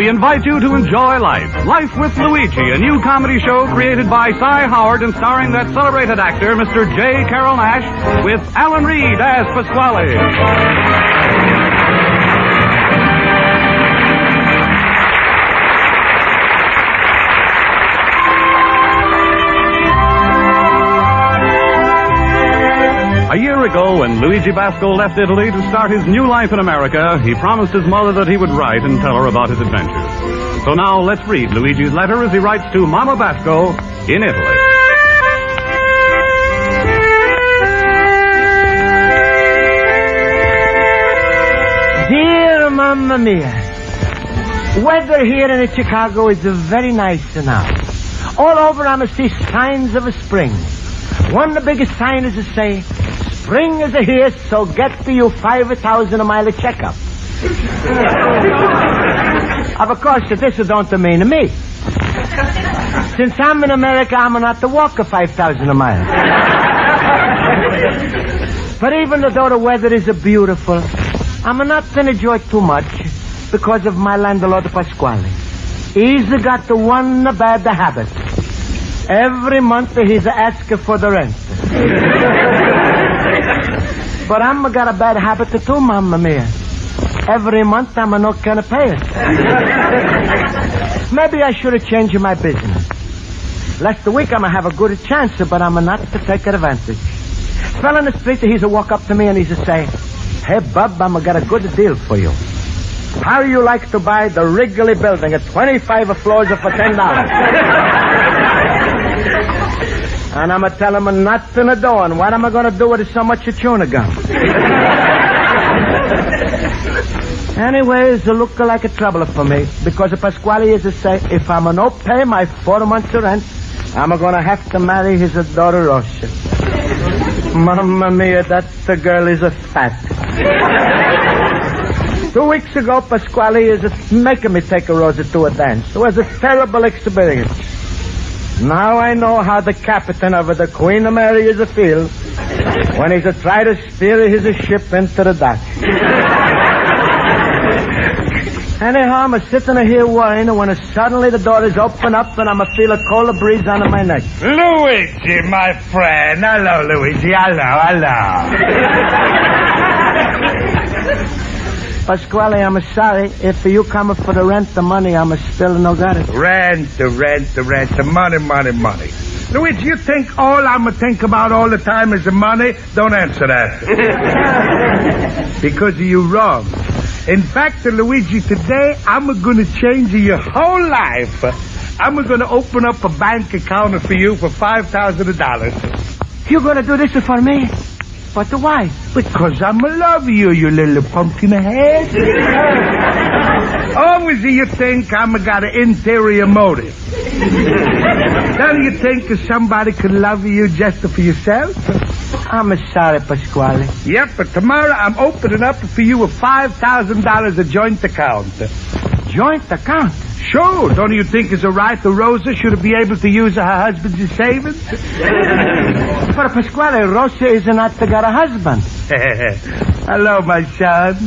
we invite you to enjoy Life. Life with Luigi, a new comedy show created by Cy Howard and starring that celebrated actor, Mr. J.Carrol Nash, with Alan Reed as Pasquale. A year ago, when Luigi Basco left Italy to start his new life in America, he promised his mother that he would write and tell her about his adventures. So now let's read Luigi's letter as he writes to Mama Basco in Italy. Dear Mamma Mia, weather here in Chicago is very nice now. All over I'm see signs of a spring. One of the biggest signs is to say, spring is here, so get to you 5,000-mile checkup. Of course, this don't mean to me. Since I'm in America, I'm not to walk 5,000 miles. But even though the weather is beautiful, I'm not to enjoy too much because of my landlord, Pasquale. He's got the one bad habit. Every month he's asking for the rent. But I'm got a bad habit too, Mamma Mia. Every month I'm not gonna pay it. Maybe I should have changed my business. Last week I'm have a good chance, but I'm not to take advantage. Fell in the street, he's a walk up to me and he's a say, "Hey, Bub, I'm got a good deal for you. How you like to buy the Wrigley building at 25 floors for $10? And I'm tell him nothing to do, and what am I going to do with so much tuna gum? Anyways, it look like a trouble for me, because Pasquale is to say, if I'm not pay my 4 months rent, I'm going to have to marry his daughter, Rosa. Mamma mia, that the girl is a fat. 2 weeks ago, Pasquale is making me take a Rosa to a dance. It was a terrible experience. Now I know how the captain of the Queen of Mary is feel when he's try to steer his ship into the dock. Anyhow, I'm sitting here worrying when suddenly the door is open up and I'm feel a cold breeze under my neck. Luigi, my friend. Hello, Luigi. Hello. Pasquale, I'm sorry. If you come for the rent, the money, I'm still no got it. Rent, the money. Luigi, you think all I'm think about all the time is the money? Don't answer that. Because you're wrong. In fact, Luigi, today I'm going to change your whole life. I'm going to open up a bank account for you for $5,000. You going to do this for me? But why? Because I'm in love with you little pumpkin head. Always you think I'm got an interior motive. Don't you think somebody could love you just for yourself? I'm sorry, Pasquale. Yep, but tomorrow I'm opening up for you a $5,000 a joint account. Joint account? Sure. Don't you think it's a right that Rosa should be able to use her husband's savings? But Pasquale, Rosa is not got a husband. Hello, my son.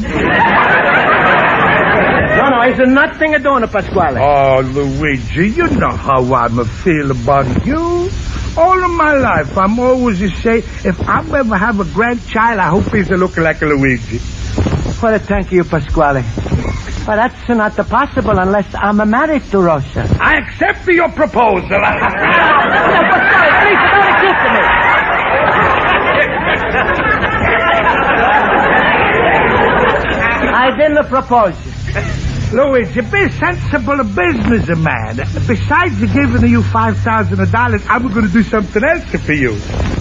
No, it's nothing to do with Pasquale. Oh, Luigi, you know how I'm feel about you. All of my life, I'm always say, if I ever have a grandchild, I hope he's looking like a Luigi. Well, thank you, Pasquale. But that's not possible unless I'm married to Rosa. I accept your proposal. Pasquale, please, don't accuse me. I didn't propose. Luigi, be a sensible businessman. Besides giving you $5,000, I'm going to do something else for you.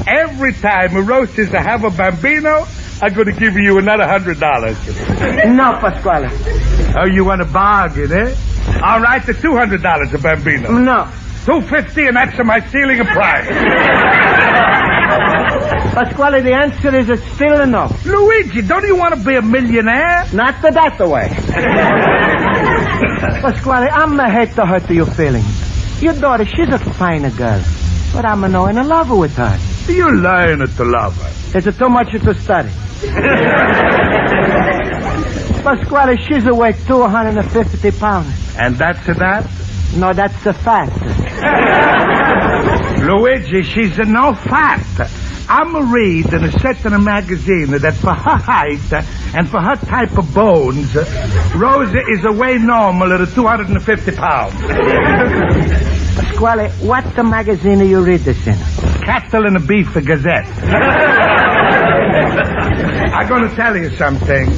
Every time Rosa have a bambino, I'm going to give you another $100. No, Pasquale. Oh, you want a bargain, eh? All right, the $200 a bambino. No. $250, and that's my ceiling of price. Pasquale, the answer is still a no. Luigi, don't you want to be a millionaire? Not that way. Pasquale, I'm hate to hurt your feelings. Your daughter, she's a fine girl. But I'm in love with her. You're learning to love her. Is it too much to study? Pasquale, she's a weight 250 pounds. And that's that? No, that's a fact. Luigi, she's no fat. I'm a read in a set in a magazine that for her height and for her type of bones, Rosa is a way normal at 250 pounds. Pasquale, what the magazine are you read this in? Cattle and a Beef Gazette. I'm going to tell you something.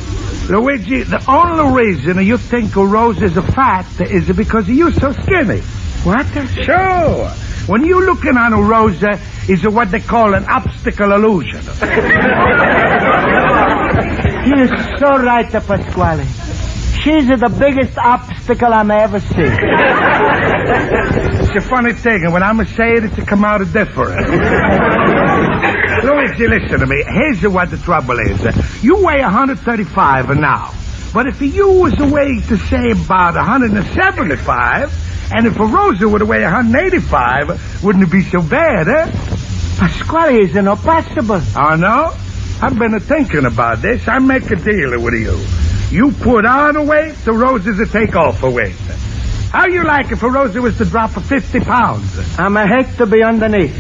Luigi, the only reason you think Rosa is a fat is because you're so skinny. What? Sure. When you're looking on a Rosa, is what they call an optical illusion. You're so right, Pasquale. She's the biggest obstacle I may ever see. It's a funny thing, and when I'm say it, it's come out different. Luigi, listen to me. Here's what the trouble is. You weigh 135 now. But if you was to weigh, to say, about 175... and if a Rosa would weigh 185, wouldn't it be so bad, eh? Pasquale isn't possible. Oh, no? I've been thinking about this. I make a deal with you. You put on a weight, the Rosa's to take off a weight. How you like if a Rosa was to drop 50 pounds? I hate to be underneath.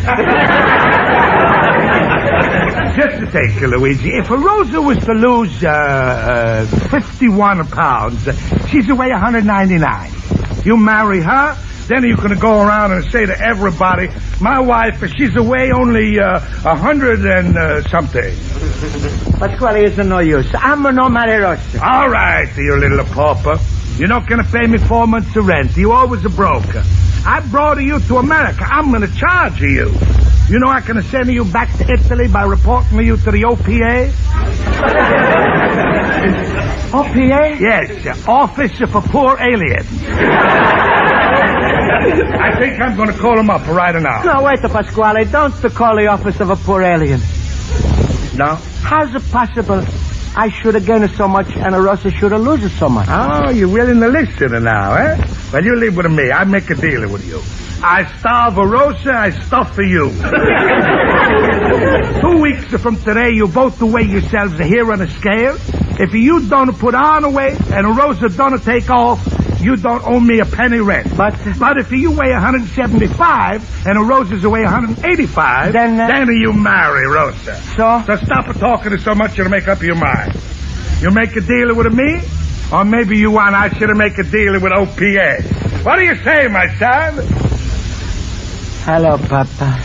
Just to take you, Luigi, if a Rosa was to lose 51 pounds, she's to weigh 199. You marry her, then you're going to go around and say to everybody, my wife, she's away only 100 and something. Pasquale isn't no use. I'm no marry Rosa. All right, you little pauper. You're not going to pay me 4 months of rent. You always a broker. I brought you to America. I'm going to charge you. You know I can send you back to Italy by reporting you to the OPA? OPA? Yes, Office for Poor Aliens. I think I'm going to call them up right now. No, wait, Pasquale. Don't call the Office of a Poor Alien. No? How's it possible I should have gained so much and a Rosa should have lost so much? Oh, you're willing to listen now, eh? Well, you leave with me. I make a deal with you. I starve a Rosa, I stuff for you. 2 weeks from today, you both weigh yourselves here on a scale. If you don't put on a weight and a Rosa don't take off, you don't owe me a penny rent. But if you weigh 175 and a Rosa's weigh 185, then you marry Rosa. So stop talking so much and make up your mind. You make a deal with me, or maybe you want I should make a deal with OPA. What do you say, my son? Hello, Papa.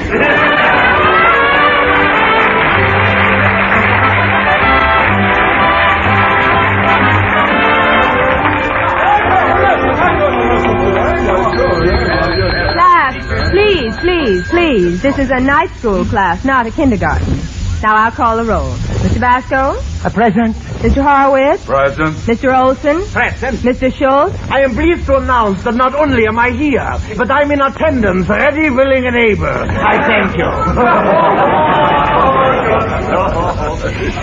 Please. This is a night school class, not a kindergarten. Now I'll call the roll. Mr. Basco? Present. Mr. Horowitz? Present. Mr. Olson? Present. Mr. Schultz? I am pleased to announce that not only am I here, but I'm in attendance, ready, willing, and able. I thank you.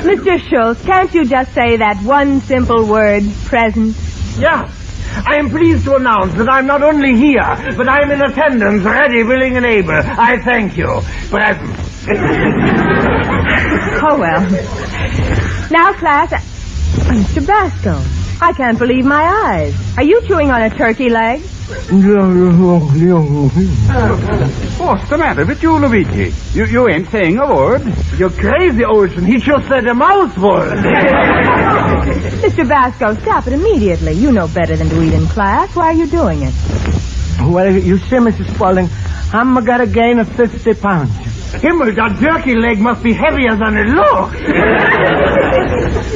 Mr. Schultz, can't you just say that one simple word, present? Yeah. I am pleased to announce that I'm not only here, but I'm in attendance, ready, willing, and able. I thank you. Present. Oh, well. Now, class, Mr. Basco, I can't believe my eyes. Are you chewing on a turkey leg? What's the matter with you, Luigi? You ain't saying a word. You're crazy, Olson. He just said a mouthful. Mr. Basco, stop it immediately. You know better than to eat in class. Why are you doing it? Well, you see, Mrs. Spaulding, I'm gonna gain 50 pounds. Himmel, that turkey leg must be heavier than it looks.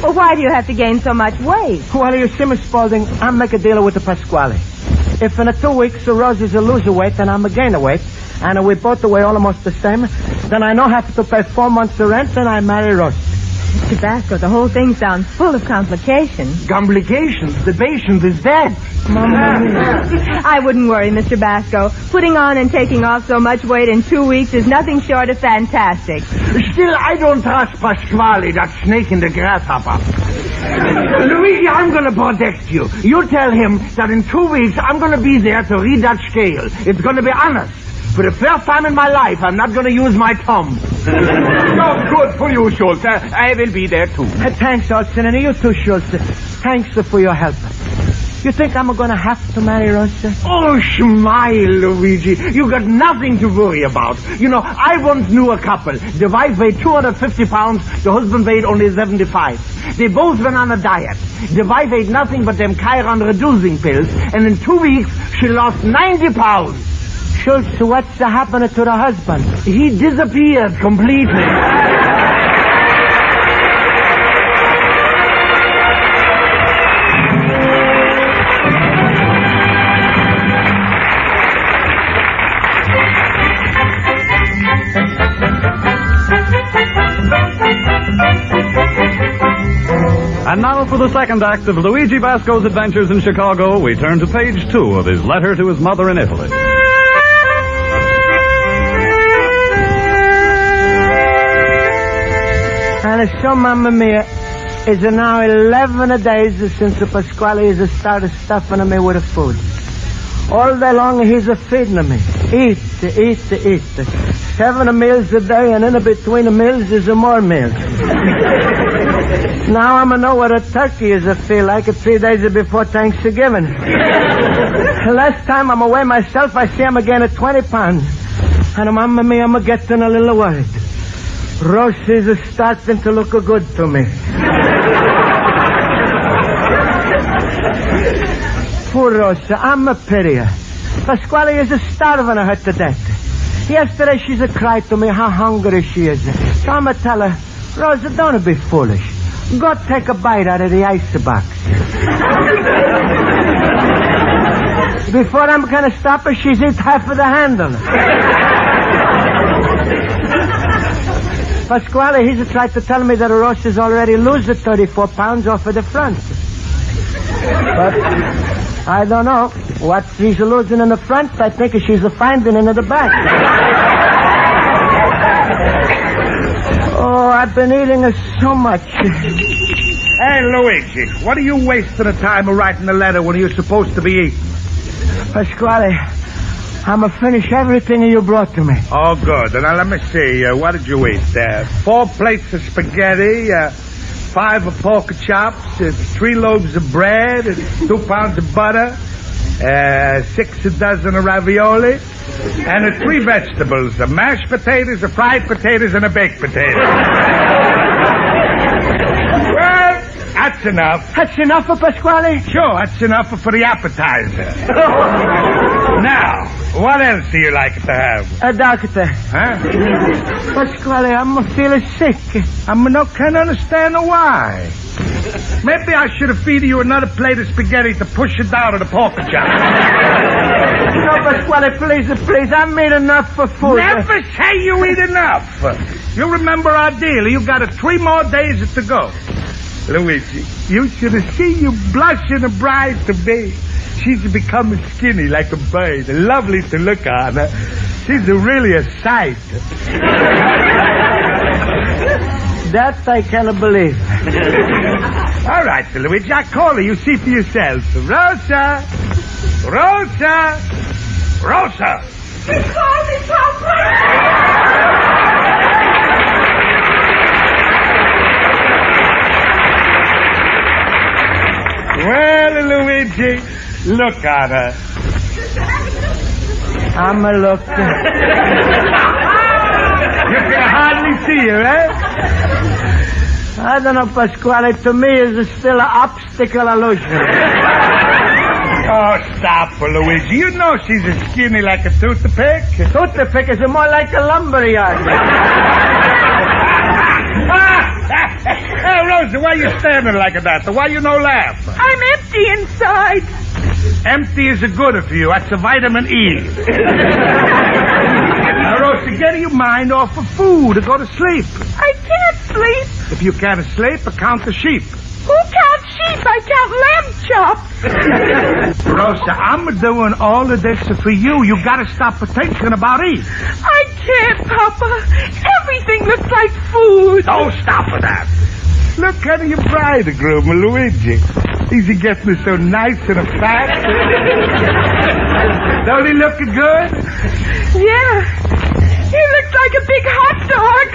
Well, why do you have to gain so much weight? Well, you see, Miss Spaulding, I'm make a deal with the Pasquale. If in 2 weeks the Rosie's a lose weight and I'm a gain weight, and we both weigh almost the same, then I don't have to pay 4 months of rent and I marry Rosie. Mr. Basco, the whole thing sounds full of complications. Complications? The patient is dead. I wouldn't worry, Mr. Basco. Putting on and taking off so much weight in 2 weeks is nothing short of fantastic. Still, I don't trust Pasquale, that snake in the grasshopper. Luigi, I'm going to protect you. You tell him that in 2 weeks I'm going to be there to read that scale. It's going to be honest. For the first time in my life, I'm not going to use my thumb. Oh, good for you, Schultz. I will be there, too. Thanks, Olsen, and you too, Schultz. Thanks for your help. You think I'm going to have to marry Rosa? Oh, smile, Luigi. You got nothing to worry about. You know, I once knew a couple. The wife weighed 250 pounds, the husband weighed only 75. They both went on a diet. The wife ate nothing but them Chiron reducing pills, and in 2 weeks, she lost 90 pounds. Schultz, what's happening to the husband? He disappeared completely. And now for the second act of Luigi Basco's adventures in Chicago, we turn to page 2 of his letter to his mother in Italy. And so, Mamma Mia, it's now 11 days since Pasquale has started stuffing me with food. All day long he's feeding me. Eat. 7 meals a day, and in between the meals is more meals. Now I'm know what a turkey is feel like 3 days before Thanksgiving. Last time I'm away myself, I see him again at 20 pounds. And Mamma Mia, I'm getting a little worried. Rosa is starting to look good to me. Poor Rosa, I'm a pity her. Pasquale is starving her to death. Yesterday she's cried to me how hungry she is. So I'm tell her, Rosa, don't be foolish. Go take a bite out of the icebox. Before I'm going to stop her, she's eat half of the handle. Pasquale, he's tried to tell me that Rosa's already losing 34 pounds off of the front. But I don't know. What she's losing in the front, I think she's finding in the back. Oh, I've been eating so much. Hey, Luigi, what are you wasting the time of writing a letter when you're supposed to be eating? Pasquale, I'm going to finish everything you brought to me. Oh, good. Now, let me see. What did you eat? 4 plates of spaghetti, 5 of pork chops, 3 loaves of bread, 2 pounds of butter, 6 dozen of ravioli, and 3 vegetables, mashed potatoes, fried potatoes, and a baked potato. Well, that's enough. That's enough for Pasquale? Sure, that's enough for the appetizer. Now, what else do you like to have? Doctor. Huh? Pasquale, I'm feeling sick. Can't understand why. Maybe I should have fed you another plate of spaghetti to push it down to the pork chop. No, Pasquale, please, I made enough for food. Never say you eat enough. You remember our deal. You got 3 more days to go. Luigi, you should have seen you blushing a bride to be. She's becoming skinny like a bird. Lovely to look on. She's really a sight. That I cannot believe. All right, Luigi, I call her. You see for yourself. Rosa! Rosa! Rosa! You called me, Papa? Well, Luigi, look at her. I'm a look. You can hardly see her, eh? I don't know, Pasquale. To me, it's still an obstacle illusion. Oh, stop her, Luigi. You know she's as skinny like a toothpick. Toothpick is more like a lumberyard. Hey, Rosa, why you standing like that? Why you no laugh? I'm empty inside. Empty is good for you. That's a vitamin E. Now, Rosa, get your mind off of food and go to sleep. I can't sleep. If you can't sleep, count the sheep. Who counts sheep? I count lamb chops. Rosa, I'm doing all of this for you. You gotta stop thinking about eating. I can't, Papa. Everything looks like food. Don't stop for that. Look at your bridegroom, Luigi. He's getting me so nice and fat. Don't he look good? Yeah. He looks like a big hot dog.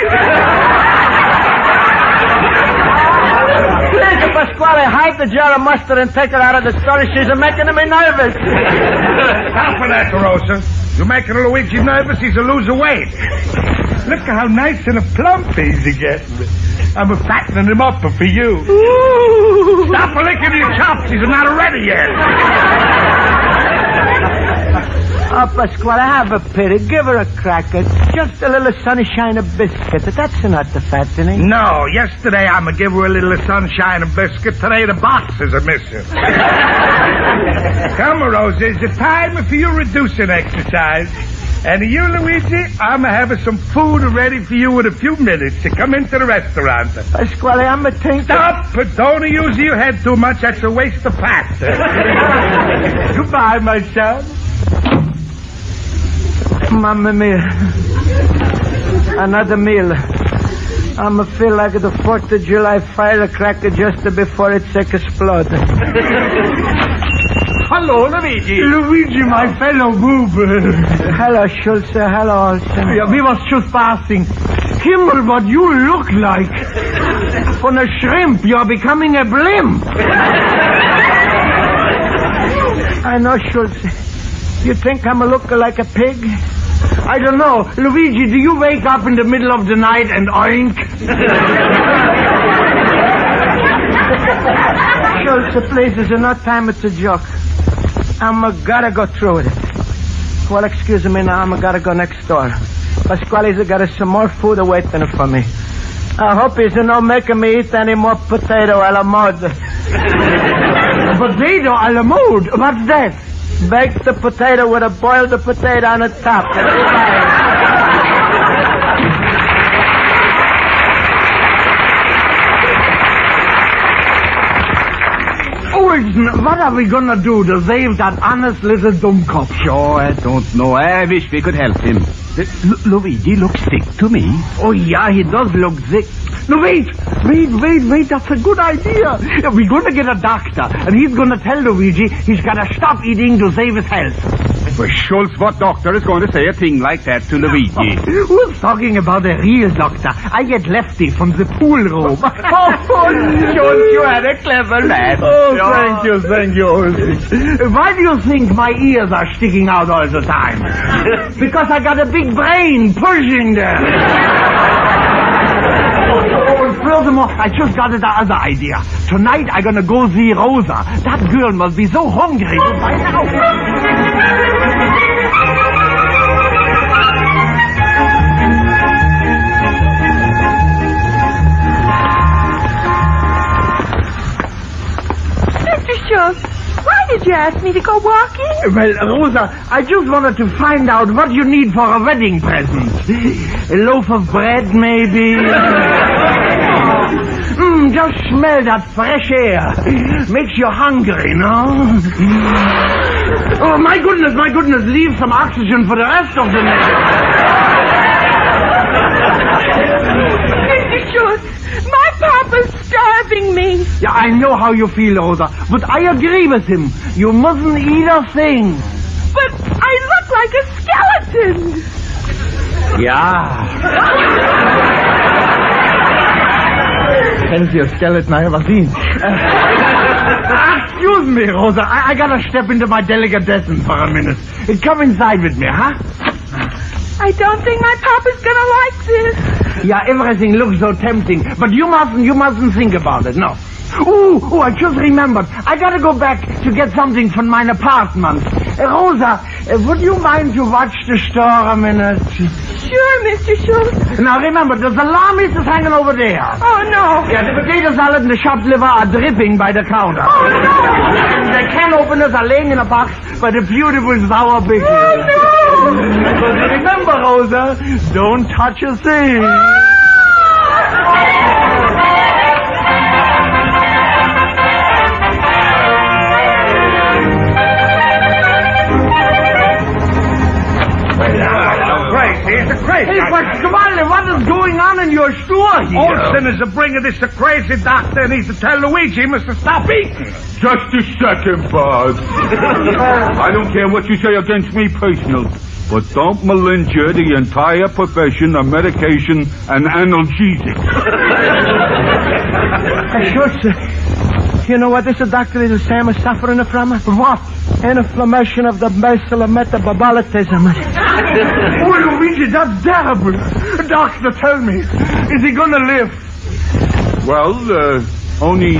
Please, Pasquale, hide the jar of mustard and take her out of the store. She's making me nervous. Stop with that, Rosa. You're making Luigi nervous. He's a loser weight. Look at how nice and plump he's getting. I'm fattening him up for you. Ooh. Stop licking your chops. He's not ready yet. Oh, Pasquale, have a pity. Give her a cracker. Just a little sunshine of biscuit. That's not the fattening. No, yesterday I'm going to give her a little sunshine and biscuit. Today the boxes are missing. Come, Rosa, is it time for your reducing exercise? And you, Luigi, I'm going to have some food ready for you in a few minutes to come into the restaurant. Pasquale, I'm a thinking. Stop! Don't use your head too much. That's a waste of fat. Goodbye, my son. Mamma mia. Another meal. I'ma feel like the 4th of July firecracker just before it explodes. Hello, Luigi. Luigi, my fellow boob. Hello, Schultz. Hello, Olsen. Yeah, we was just passing. Himmel, what you look like. From a shrimp, you're becoming a blimp. I know, Schultz. You think I'm looking like a pig? I don't know. Luigi, do you wake up in the middle of the night and oink? Schultz, please, there's no time. It's a joke. I'm gotta go through with it. Well, excuse me now. I'm gotta go next door. Pasquale's got some more food waiting for me. I hope he's not making me eat any more potato a la mode. Potato a la mode? What's that? Baked the potato with a boiled potato on the top. Olsen, what are we gonna do to save that honest little dummkopf? Sure, I don't know. I wish we could help him. Luigi looks sick to me. Oh, yeah, he does look sick. No, wait. That's a good idea. We're going to get a doctor, and he's going to tell Luigi he's got to stop eating to save his health. Well, Schultz, what doctor is going to say a thing like that to Luigi? Who's talking about a real doctor? I get Lefty from the pool room. Schultz, you are a clever man. Oh, thank you. Why do you think my ears are sticking out all the time? Because I got a big brain pushing them. Furthermore, I just got the other idea. Tonight I'm gonna go see Rosa. That girl must be so hungry to find out. Mr. Schultz, why did you ask me to go walking? Well, Rosa, I just wanted to find out what you need for a wedding present. A loaf of bread, maybe? Just smell that fresh air. Makes you hungry, no? Oh, my goodness, leave some oxygen for the rest of the night. Mr. Schultz, my papa's starving me. Yeah, I know how you feel, Rosa, but I agree with him. You mustn't eat a thing. But I look like a skeleton. Yeah. Fanciest skeleton I ever seen. Excuse me, Rosa. I gotta step into my delicatessen for a minute. Come inside with me, huh? I don't think my papa's gonna like this. Yeah, everything looks so tempting, but you mustn't think about it, no. Oh, I just remembered. I gotta go back to get something from my apartment. Rosa, would you mind to watch the store a minute? Sure, Mr. Schultz. Now remember, the salami is hanging over there. Oh, no. Yeah, the potato salad and the shop liver are dripping by the counter. Oh, no. And the can openers are laying in a box by the beautiful sour pickles. Oh, no. But remember, Rosa, don't touch a thing. Hey, Pasquale, what is going on in your store here? Olsen is bringing this crazy doctor and he's to tell Luigi he must stop eating. Just a second, Bob. I don't care what you say against me personal, but don't malinger the entire profession of medication and analgesics. Schultz, you know what this doctor is saying I'm suffering from? What? Inflammation of the vessel of metabolism. Oh, Luigi, that's terrible. Doctor, tell me, is he going to live? Well, only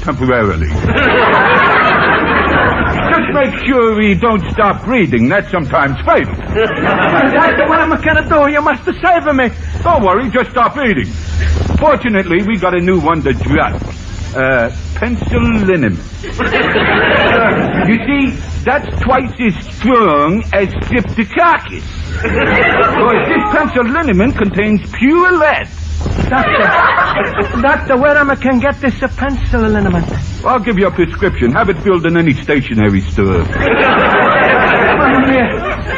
temporarily. Just make sure he don't stop breathing. That's sometimes fatal. Doctor, what am I going to do? You must save me. Don't worry, just stop eating. Fortunately, we got a new one to drug. Penicillinum. You see, that's twice as strong as Streptococcus. Because this penicillinum contains pure lead. Doctor, where am I can get this penicillinum? I'll give you a prescription. Have it filled in any stationery store.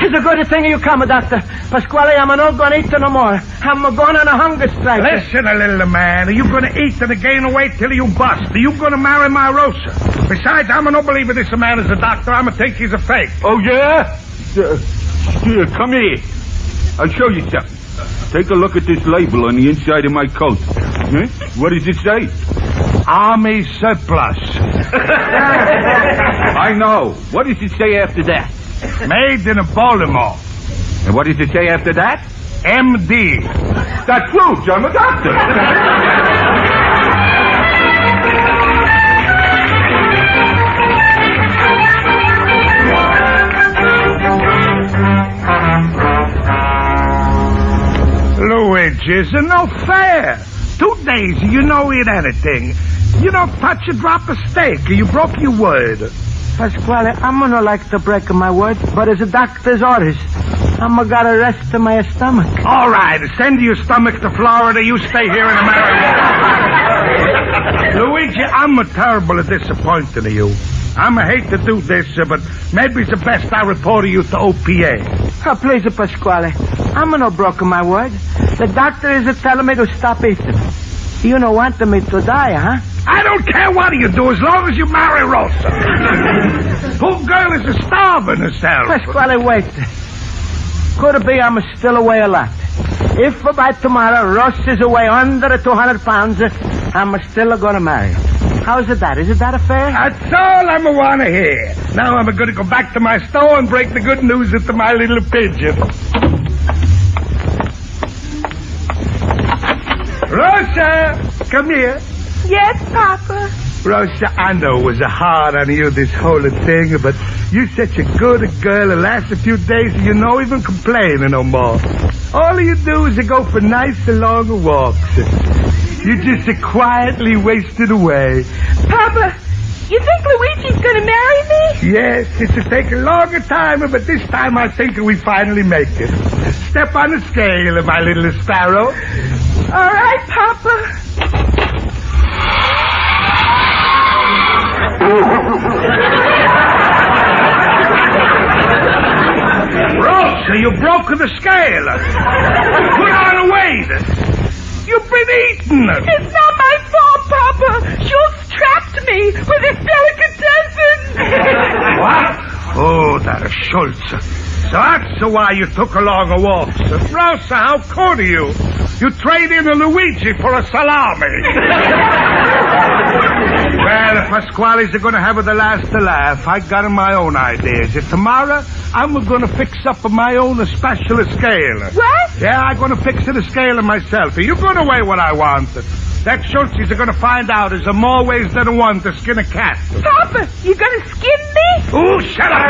It's a good thing you come, Doctor. Pasquale, I'm not going to eat no more. I'm going on a hunger strike. Listen, a little man. Are you going to eat and gain weight till you bust? Are you going to marry my Rosa? Besides, I'm not believing this man is a doctor. I'm going to think he's a fake. Oh, yeah? Here, come here. I'll show you something. Take a look at this label on the inside of my coat. Huh? What does it say? Army surplus. I know. What does it say after that? Made in Baltimore. And what does it say after that? MD. That proves I'm a doctor. Luigi, it's no fair. 2 days, you don't eat anything. You don't touch a drop of steak. You broke your word. Pasquale, I'm going to like to break my word, but as a doctor's orders, I'm going to rest in my stomach. All right, send your stomach to Florida. You stay here in America. Luigi, I'm terrible disappointed in you. I'm hate to do this, but maybe it's the best I report you to OPA. Oh, please, Pasquale, I'm not broken my word. The doctor is telling me to stop eating. You don't want me to die, huh? I don't care what you do as long as you marry Rosa. Poor girl is starving herself. Pasquale, wait. Could be I'm still away a lot. If by tomorrow Rosa is away under 200 pounds, I'm still going to marry her. How's that? Is that fair? That's all I want to hear. Now I'm going to go back to my store and break the good news into my little pigeon. Rosa, come here. Yes, Papa. Rosa, I know it was hard on you, this whole thing, but you're such a good girl. The last few days, you don't even complain no more. All you do is go for nice long walks. You just quietly wasted away. Papa, you think Luigi's going to marry me? Yes, it'll take a longer time, but this time I think we finally make it. Step on the scale, my little sparrow. All right, Papa. Rosa, you broke the scale. Put on a weight. You've been eating. It's not my fault, Papa. Schultz trapped me with his delicatessen. What? Oh, that is Schultz. So that's why you took a longer walk. Rosa, how could you? You trade in a Luigi for a salami. Well, Pasquale's going to have the last to laugh. I got my own ideas. Tomorrow, I'm going to fix up my own special scale. What? Yeah, I'm going to fix the scale myself. You go away what I want. That Schultz is going to find out is more ways than one to skin a cat. Papa, you going to skin me? Oh, shut up,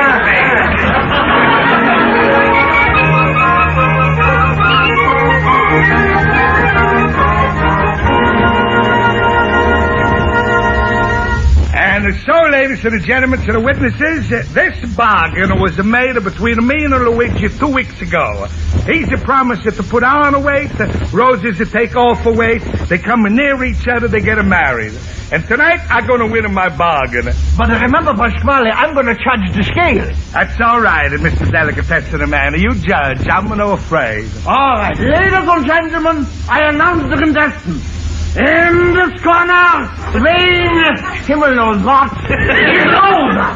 And so, ladies and gentlemen, to the witnesses, this bargain was made between me and Luigi 2 weeks ago. He's promised to put on a weight, Rosa's to take off a weight, they come near each other, they get married. And tonight, I'm going to win in my bargain. But remember, Pasquale, I'm going to charge the scale. That's all right, Mr. Delicatessen Man. You judge. I'm no afraid. All right. Ladies and gentlemen, I announce the contestants. In this corner, weighing Himmel knows what, is Rosa.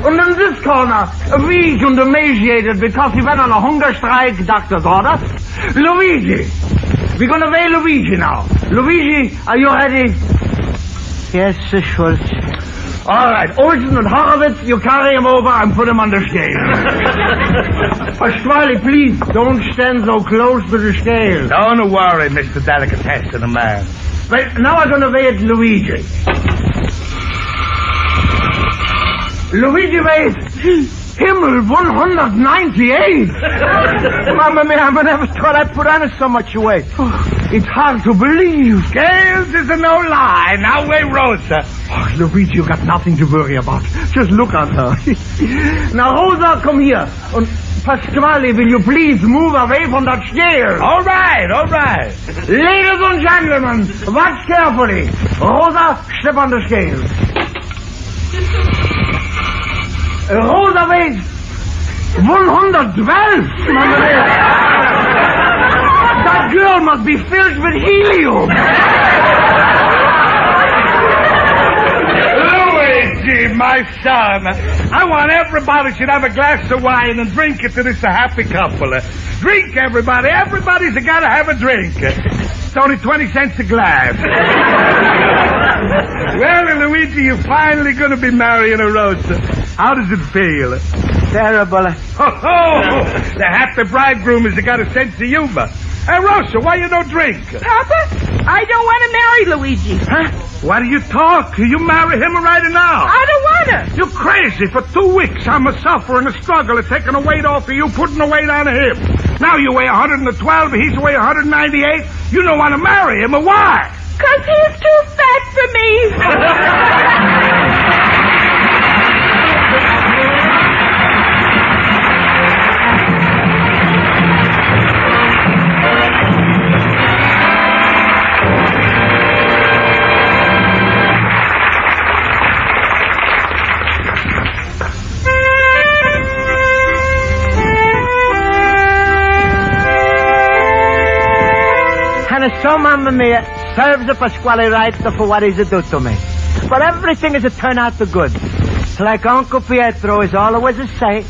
And in this corner, weak and emaciated because he went on a hunger strike, doctor's orders, Luigi. We're going to weigh Luigi now. Luigi, are you ready? Yes, Sir Schultz. All right, Olsen and Horowitz, you carry him over and put him on the scale. Pasquale, please, don't stand so close to the scale. Don't worry, Mr. Delicatessen Man. Well, now I'm going to weigh it Luigi. Luigi weighs Himmel 198. Mamma mia, I never thought I'd put on so much weight. It's hard to believe. Scales is a no lie. Now weigh Rosa. Oh, Luigi, you got nothing to worry about. Just look at her. Now, Rosa, come here. And Pasquale, will you please move away from that scale? All right, all right. Ladies and gentlemen, watch carefully. Rosa, step on the scale. Rosa weighs 112. Mamma mia. That girl must be filled with helium. Luigi, my son, I want everybody should have a glass of wine and drink it to this happy couple. Drink, everybody. Everybody's got to have a drink. It's only 20 cents a glass. Well, Luigi, you're finally going to be marrying a Rosa. How does it feel? Terrible. Oh, the happy bridegroom has got a sense of humor. Hey, Rosa, why you don't drink? Papa, I don't want to marry Luigi. Huh? Why do you talk? You marry him right now. I don't want to. You're crazy. For 2 weeks, I'm a suffering, a struggle of taking the weight off of you, putting the weight on him. Now you weigh 112, he's weigh 198. You don't want to marry him, or why? 'Cause he's too fat for me. And so, Mamma Mia, serves the Pasquale right for what he's do to me. But everything is to turn out to good. Like Uncle Pietro is always a say,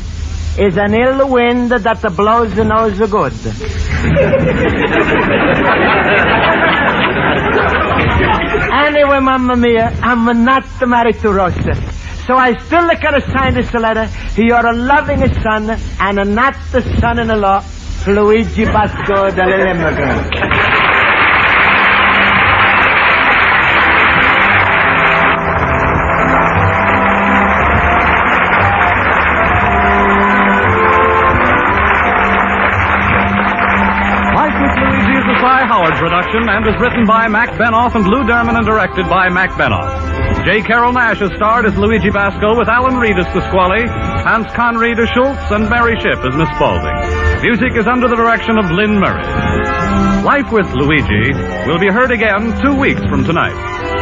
is an ill wind that blows the nose good. Anyway, Mamma Mia, I'm not married to Rosa. So I still gotta sign this letter. You're a loving son and not the son-in-law, Luigi Basco, the little immigrant. Howard production and is written by Mac Benoff and Lou Derman and directed by Mac Benoff. J.Carrol Nash has starred as Luigi Basco with Alan Reed as Pasquale, Hans Conried as Schultz, and Mary Shipp as Miss Spaulding. Music is under the direction of Lynn Murray. Life with Luigi will be heard again 2 weeks from tonight.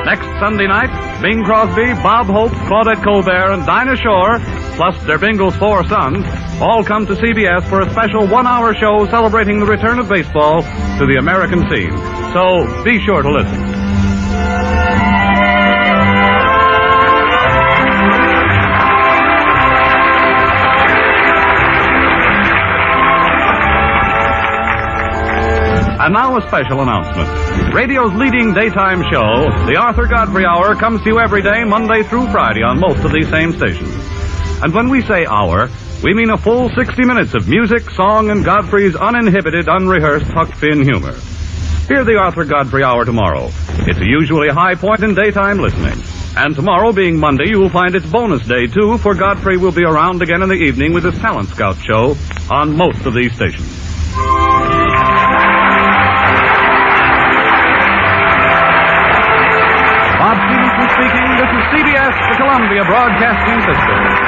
Next Sunday night, Bing Crosby, Bob Hope, Claudette Colbert, and Dinah Shore, plus Der Bingle's 4 sons, all come to CBS for a special 1-hour show celebrating the return of baseball to the American scene. So be sure to listen. And now a special announcement. Radio's leading daytime show, the Arthur Godfrey Hour, comes to you every day, Monday through Friday, on most of these same stations. And when we say hour, we mean a full 60 minutes of music, song, and Godfrey's uninhibited, unrehearsed, huck-finn humor. Hear the Arthur Godfrey Hour tomorrow. It's a usually high point in daytime listening. And tomorrow, being Monday, you'll find it's bonus day, too, for Godfrey will be around again in the evening with his Talent Scout show on most of these stations. Bob Stevenson speaking. This is CBS, the Columbia Broadcasting System.